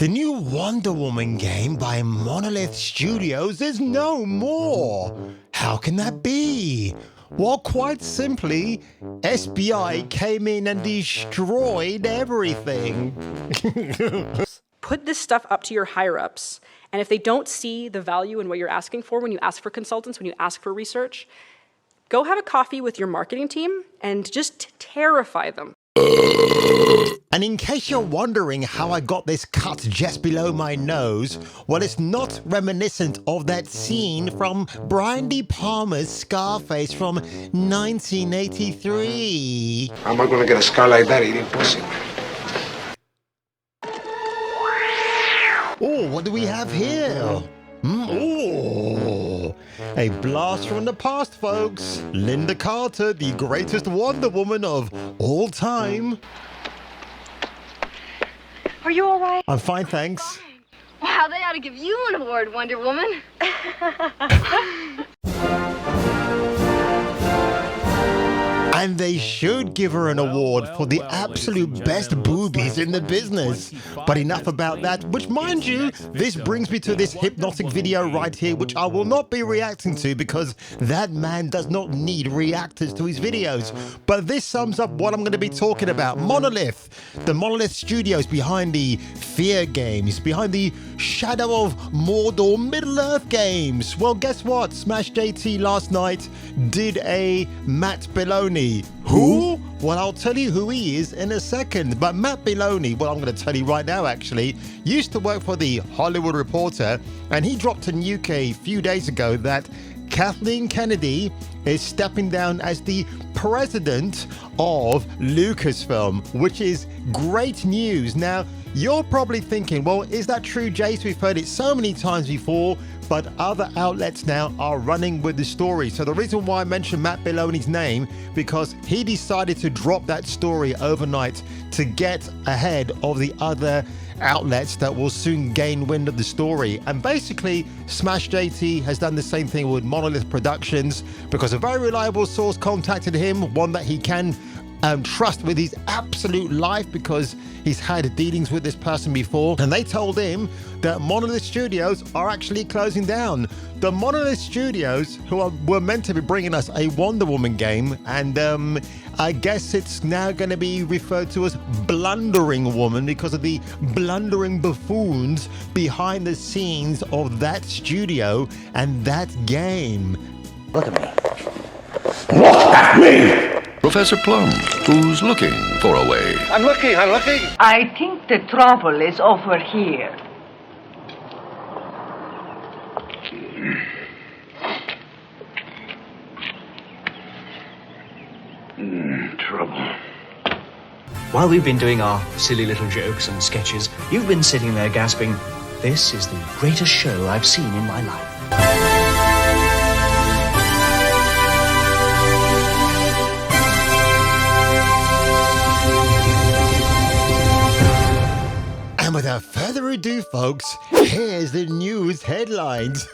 The new Wonder Woman game by Monolith Studios is no more. How can that be? Well, quite simply, SBI came in and destroyed everything. Put this stuff up to your higher-ups, and if they don't see the value in what you're asking for when you ask for consultants, when you ask for research, go have a coffee with your marketing team and just terrify them. And in case you're wondering how I got this cut just below my nose, well, it's not reminiscent of that scene from Brian De Palma's Scarface from 1983. How am I gonna get a scar like that eating pussy? Oh, what do we have here? Oh, a blast from the past, folks. Linda Carter, the greatest Wonder Woman of all time. Are you all right? I'm fine, thanks. Wow, they ought to give you an award, Wonder Woman. And they should give her an award for the absolute best boobies in the business. But enough about that, which, mind you, this brings me to this hypnotic video right here, which I will not be reacting to because that man does not need reactors to his videos. But this sums up what I'm going to be talking about. Monolith, the Monolith Studios behind the Fear games, behind the Shadow of Mordor Middle-earth games. Well, guess what? Smash JT last night did a Matt Belloni. Who? Well, I'll tell you who he is in a second. But Matt Belloni, well, I'm going to tell you right now, actually, used to work for the Hollywood Reporter, and he dropped in UK a few days ago that Kathleen Kennedy is stepping down as the president of Lucasfilm, which is great news. Now, you're probably thinking, well, is that true, Jace? We've heard it so many times before, but other outlets now are running with the story. So the reason why I mentioned Matt Belloni's name, because he decided to drop that story overnight to get ahead of the other outlets that will soon gain wind of the story. And basically, Smash JT has done the same thing with Monolith Productions because a very reliable source contacted him, one that he can trust with his absolute life because he's had dealings with this person before, and they told him that Monolith Studios are actually closing down. The Monolith Studios, who were meant to be bringing us a Wonder Woman game, and I guess it's now going to be referred to as Blundering Woman because of the blundering buffoons behind the scenes of that studio and that game. Look at me. Look at me! Professor Plum, who's looking for a way. I'm looking. I think the trouble is over here. Trouble. While we've been doing our silly little jokes and sketches, you've been sitting there gasping, "This is the greatest show I've seen in my life." And without further ado, folks, here's the news headlines.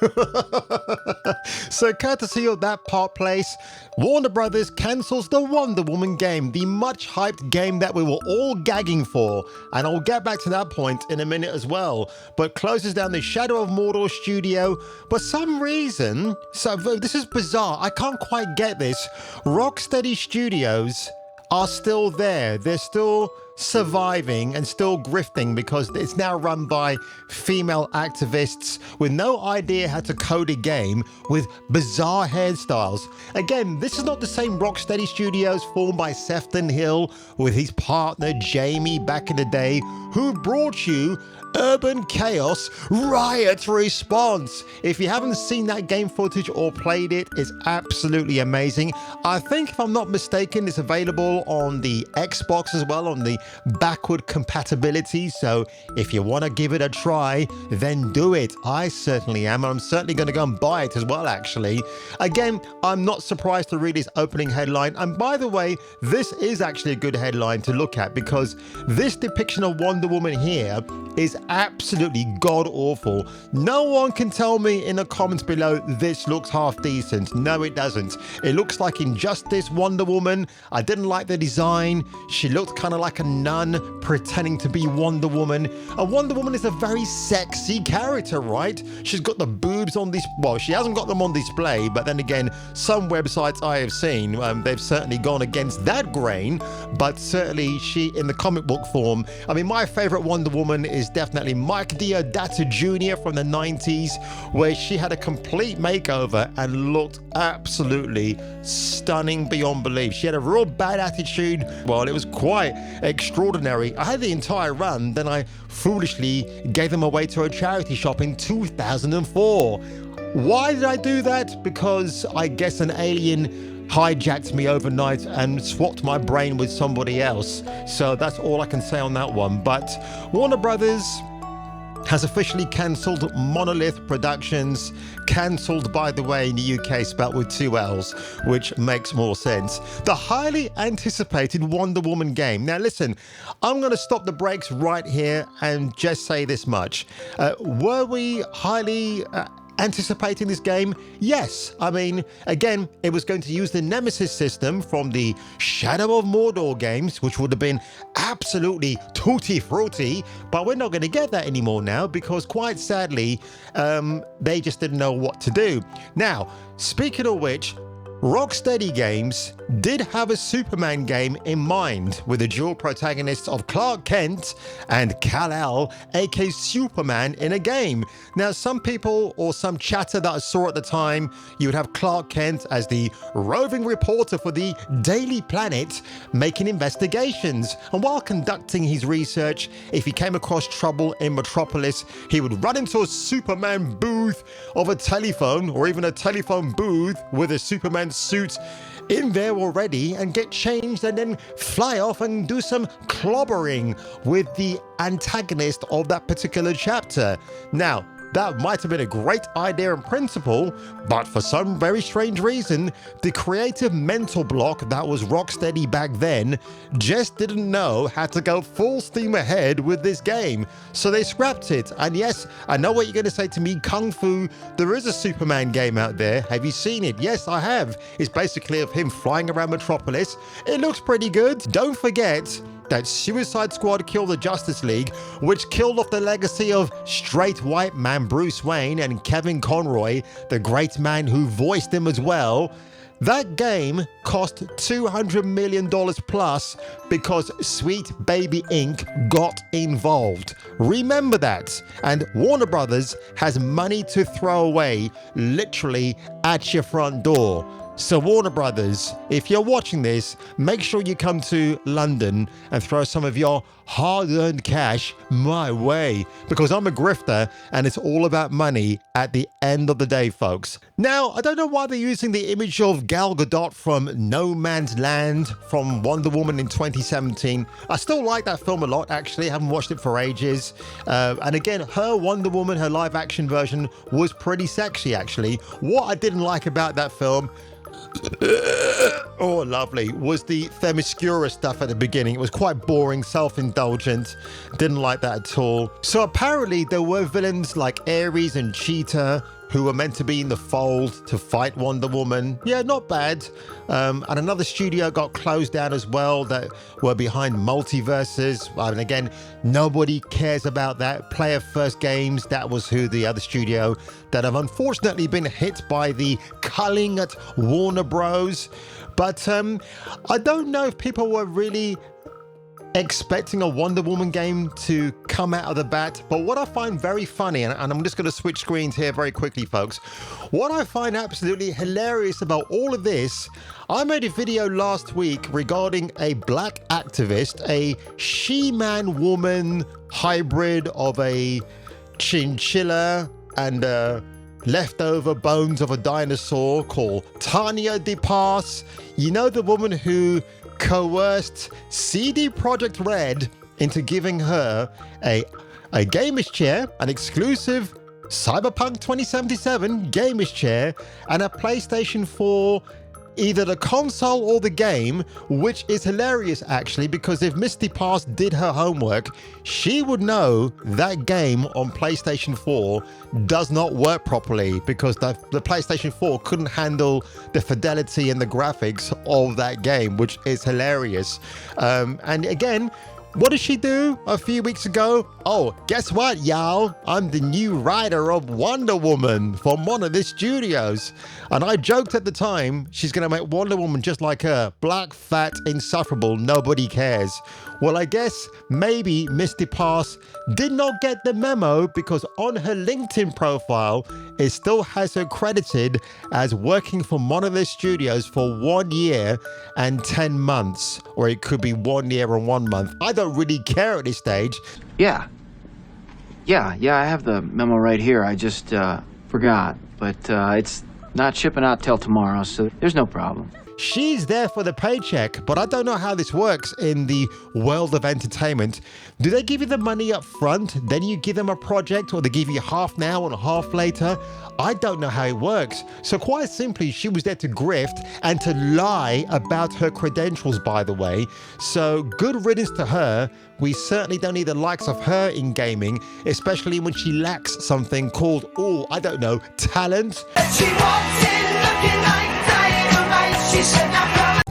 So, courtesy of That Part Place, Warner Brothers cancels the Wonder Woman game, the much hyped game that we were all gagging for. And I'll get back to that point in a minute as well. But closes down the Shadow of Mordor studio. For some reason, so this is bizarre, I can't quite get this. Rocksteady Studios are still there. They're still surviving and still grifting because it's now run by female activists with no idea how to code a game with bizarre hairstyles. Again, this is not the same Rocksteady Studios formed by Sefton Hill with his partner Jamie back in the day, who brought you Urban Chaos Riot Response. If you haven't seen that game footage or played it, it's absolutely amazing. I think, if I'm not mistaken, it's available on the Xbox as well, on the backward compatibility. So if you want to give it a try, then do it. I certainly am. I'm certainly going to go and buy it as well, actually. Again, I'm not surprised to read this opening headline. And by the way, this is actually a good headline to look at because this depiction of Wonder Woman here is absolutely god-awful. No one can tell me in the comments below this looks half decent. No, it doesn't. It looks like Injustice Wonder Woman. I didn't like the design. She looked kind of like a nun pretending to be Wonder Woman. And Wonder Woman is a very sexy character, right? She's got the boobs on this, well, she hasn't got them on display, but then again, some websites I have seen, they've certainly gone against that grain, but certainly she, in the comic book form, I mean, my favorite Wonder Woman is definitely Mike Deodato Jr. from the 90s, where she had a complete makeover and looked absolutely stunning beyond belief. She had a real bad attitude. Well, it was quite extraordinary. I had the entire run, then I foolishly gave them away to a charity shop in 2004. Why did I do that? Because I guess an alien hijacked me overnight and swapped my brain with somebody else. So that's all I can say on that one. But Warner Brothers has officially cancelled Monolith Productions. Cancelled, by the way, in the UK, spelled with 2 L's, which makes more sense. The highly anticipated Wonder Woman game. Now listen, I'm going to stop the brakes right here and just say this much. Were we highly anticipating this game? Yes. I mean, again, it was going to use the Nemesis system from the Shadow of Mordor games, which would have been absolutely tutti frutti, but we're not going to get that anymore now because, quite sadly, they just didn't know what to do. Now, speaking of which, Rocksteady Games did have a Superman game in mind with the dual protagonists of Clark Kent and Kal-El, aka Superman, in a game. Now, some people or some chatter that I saw at the time, you would have Clark Kent as the roving reporter for the Daily Planet making investigations. And while conducting his research, if he came across trouble in Metropolis, he would run into a Superman booth of a telephone, or even a telephone booth with a Superman suit in there already, and get changed and then fly off and do some clobbering with the antagonist of that particular chapter. Now, that might have been a great idea in principle, but for some very strange reason, the creative mental block that was Rocksteady back then just didn't know how to go full steam ahead with this game. So they scrapped it. And yes, I know what you're going to say to me, Kung Fu, there is a Superman game out there. Have you seen it? Yes, I have. It's basically of him flying around Metropolis. It looks pretty good. Don't forget that Suicide Squad killed the Justice League, which killed off the legacy of straight white man Bruce Wayne and Kevin Conroy, the great man who voiced him as well. That game cost $200 million plus because Sweet Baby Inc. got involved. Remember that. And Warner Brothers has money to throw away literally at your front door. So Warner Brothers, if you're watching this, make sure you come to London and throw some of your hard-earned cash my way, because I'm a grifter and it's all about money at the end of the day, folks. Now, I don't know why they're using the image of Gal Gadot from No Man's Land from Wonder Woman in 2017. I still like that film a lot, actually. I haven't watched it for ages. And again, her Wonder Woman, her live-action version, was pretty sexy, actually. What I didn't like about that film, oh lovely, was the Themyscira stuff at the beginning. It was quite boring, self-indulgent. Didn't like that at all. So apparently there were villains like Ares and Cheetah who were meant to be in the fold to fight Wonder Woman. Yeah, not bad. And another studio got closed down as well that were behind Multiverses. And again, nobody cares about that. Player First Games, that was who the other studio that have unfortunately been hit by the culling at Warner Bros. But I don't know if people were really expecting a Wonder Woman game to come out of the bat, but what I find very funny, and I'm just going to switch screens here very quickly, folks. What I find absolutely hilarious about all of this, I made a video last week regarding a black activist, a she-man-woman hybrid of a chinchilla and leftover bones of a dinosaur called Tanya DePass. You know, the woman who coerced CD Projekt Red into giving her a gamers chair, an exclusive Cyberpunk 2077 gamers chair, and a PlayStation 4, either the console or the game, which is hilarious actually, because if Misty Pass did her homework, she would know that game on PlayStation 4 does not work properly because the PlayStation 4 couldn't handle the fidelity and the graphics of that game, which is hilarious. And again, What did she do a few weeks ago? Oh, guess what, y'all? I'm the new writer of Wonder Woman for Monolith Studios. And I joked at the time, she's going to make Wonder Woman just like her. Black, fat, insufferable, nobody cares. Well, I guess maybe Misty Pass did not get the memo because on her LinkedIn profile, it still has her credited as working for Monolith Studios for 1 year and 10 months. Or it could be 1 year and 1 month. I don't really care at this stage. Yeah, I have the memo right here. I just forgot. But it's not shipping out till tomorrow, so there's no problem. She's there for the paycheck, but I don't know how this works in the world of entertainment. Do they give you the money up front, then you give them a project, or they give you half now and half later? I don't know how it works. So quite simply, she was there to grift and to lie about her credentials, by the way. So good riddance to her. We certainly don't need the likes of her in gaming, especially when she lacks something called, oh, I don't know, talent. She walks in looking like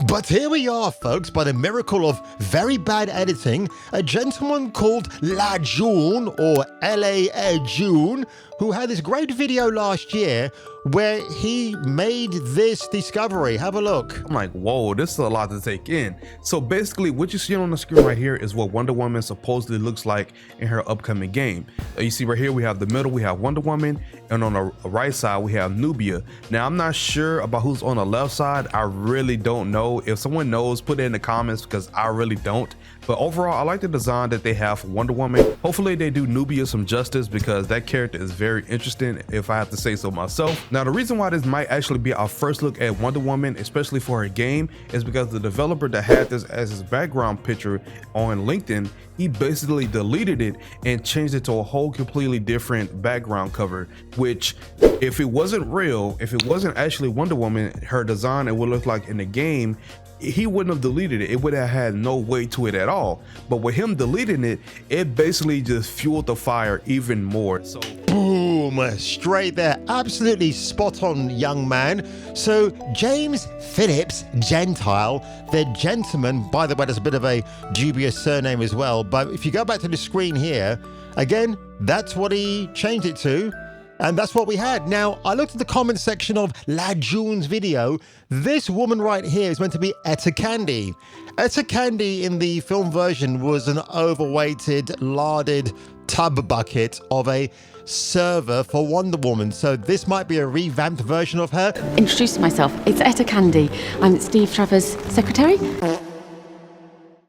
but here we are, folks, by the miracle of very bad editing, a gentleman called La June, or L.A. June, who had this great video last year where he made this discovery. Have a look. I'm like, whoa, this is a lot to take in. So basically what you see on the screen right here is what Wonder Woman supposedly looks like in her upcoming game. You see right here, we have the middle, we have Wonder Woman, and on the right side, we have Nubia. Now, I'm not sure about who's on the left side. I really don't know. If someone knows, put it in the comments because I really don't. But overall, I like the design that they have for Wonder Woman. Hopefully they do Nubia some justice because that character is very interesting, if I have to say so myself. Now, the reason why this might actually be our first look at Wonder Woman, especially for her game, is because the developer that had this as his background picture on LinkedIn, he basically deleted it and changed it to a whole completely different background cover, which if it wasn't real, if it wasn't actually Wonder Woman, her design, it would look like in the game, he wouldn't have deleted it. It would have had no weight to it at all. But with him deleting it, it basically just fueled the fire even more. So boom, straight there. Absolutely spot on, young man. So James Phillips Gentile, the gentleman, by the way, there's a bit of a dubious surname as well. But if you go back to the screen here, again, that's what he changed it to. And that's what we had. Now, I looked at the comment section of La June's video. This woman right here is meant to be Etta Candy. Etta Candy in the film version was an overweighted, larded tub bucket of a server for Wonder Woman. So this might be a revamped version of her. Introduce myself. It's Etta Candy. I'm Steve Trevor's secretary.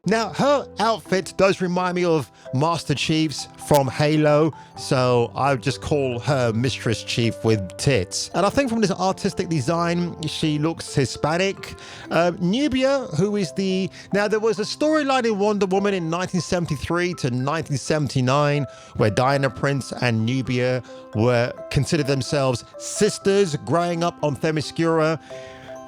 Now, her outfit does remind me of Master Chief's from Halo, so I would just call her Mistress Chief with tits. And I think from this artistic design, she looks Hispanic. Nubia, who is the... Now, there was a storyline in Wonder Woman in 1973 to 1979 where Diana Prince and Nubia were considered themselves sisters growing up on Themyscira.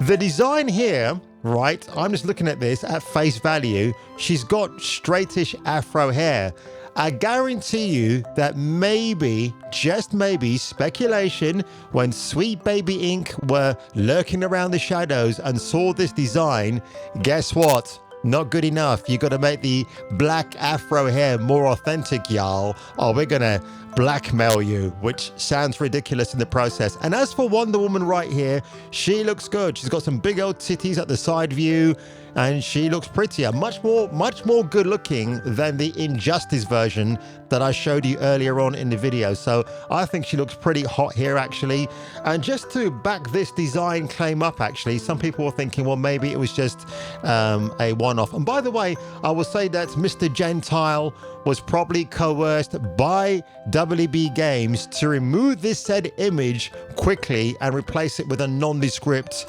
The design here... Right, I'm just looking at this at face value. She's got straightish afro hair. I guarantee you that maybe, just maybe, speculation, when Sweet Baby Inc. were lurking around the shadows and saw this design, guess what? Not good enough. You got to make the black afro hair more authentic, y'all. Oh, we're going to blackmail you, which sounds ridiculous in the process. And as for Wonder Woman right here, she looks good. She's got some big old titties at the side view, and she looks prettier, much more good looking than the Injustice version that I showed you earlier on in the video. So I think she looks pretty hot here, actually. And just to back this design claim up, actually, some people were thinking, well, maybe it was just a one-off. And by the way, I will say that Mr. Gentile was probably coerced by WB Games to remove this said image quickly and replace it with a nondescript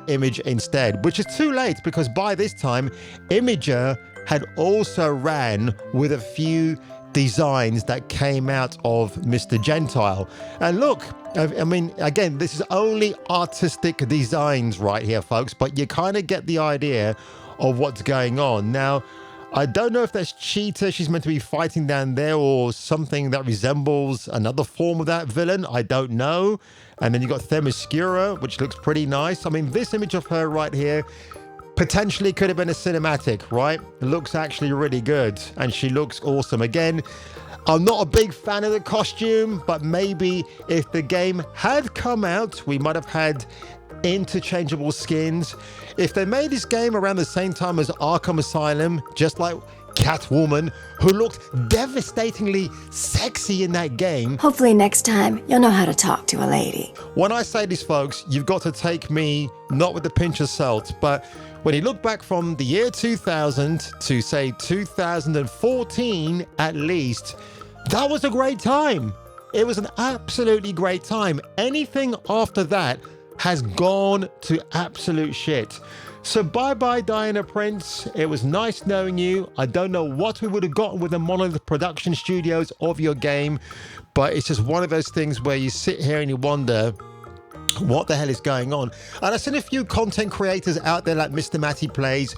image instead, which is too late because by this time, Imager had also ran with a few designs that came out of Mr. Gentile. And look, I mean, again, this is only artistic designs right here, folks, but you kind of get the idea of what's going on. Now, I don't know if that's Cheetah she's meant to be fighting down there or something that resembles another form of that villain. I don't know. And then you got Themyscira, which looks pretty nice. I mean, this image of her right here, Potentially could have been a cinematic, right? It looks actually really good, and she looks awesome. Again, I'm not a big fan of the costume, but maybe if the game had come out, we might have had interchangeable skins. If they made this game around the same time as Arkham Asylum, just like Catwoman, who looked devastatingly sexy in that game. Hopefully next time you'll know how to talk to a lady. When I say this, folks, you've got to take me not with a pinch of salt, but when you look back from the year 2000 to say 2014 at least, that was a great time. It was an absolutely great time. Anything after that has gone to absolute shit. So bye-bye, Diana Prince. It was nice knowing you. I don't know what we would have gotten with the Monolith production studios of your game, but it's just one of those things where you sit here and you wonder, what the hell is going on? And I've seen a few content creators out there like Mr. Matty Plays,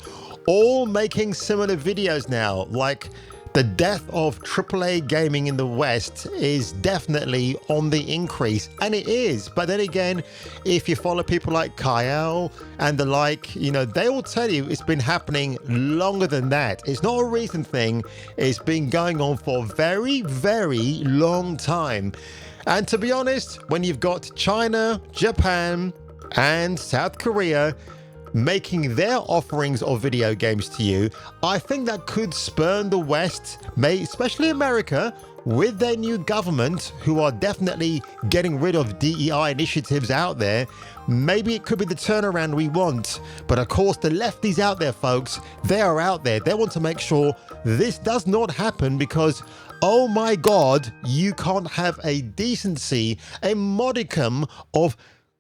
all making similar videos now. Like, the death of AAA gaming in the West is definitely on the increase, and it is. But then again, if you follow people like Kyle and the like, you know, they will tell you it's been happening longer than that. It's not a recent thing. It's been going on for a very, very long time. And to be honest, when you've got China, Japan, and South Korea making their offerings of video games to you, I think that could spurn the West, especially America, with their new government, who are definitely getting rid of DEI initiatives out there. Maybe it could be the turnaround we want. But of course, the lefties out there, folks, they are out there. They want to make sure this does not happen because, oh my God, you can't have a decency, a modicum of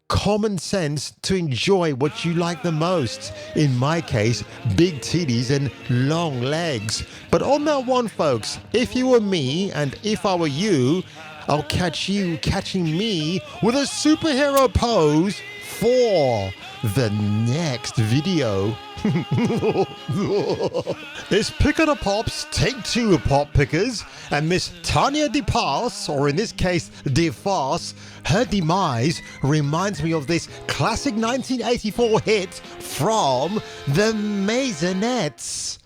common sense to enjoy what you like the most. In my case, big titties and long legs. But on that one, folks, if you were me and if I were you, I'll catch you catching me with a superhero pose for the next video. It's Picker the Pops, take two pop pickers, and Miss Tanya DePass, or in this case, DeFarce, her demise reminds me of this classic 1984 hit from the Maisonettes.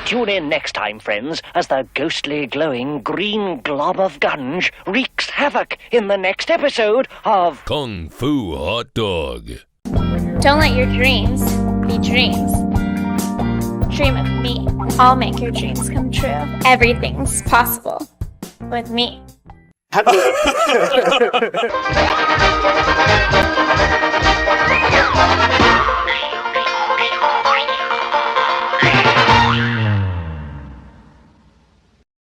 Tune in next time, friends, as the ghostly, glowing green glob of gunge wreaks havoc in the next episode of Kung Fu Hot Dog. Don't let your dreams be dreams. Dream of me. I'll make your dreams come true. Everything's possible with me.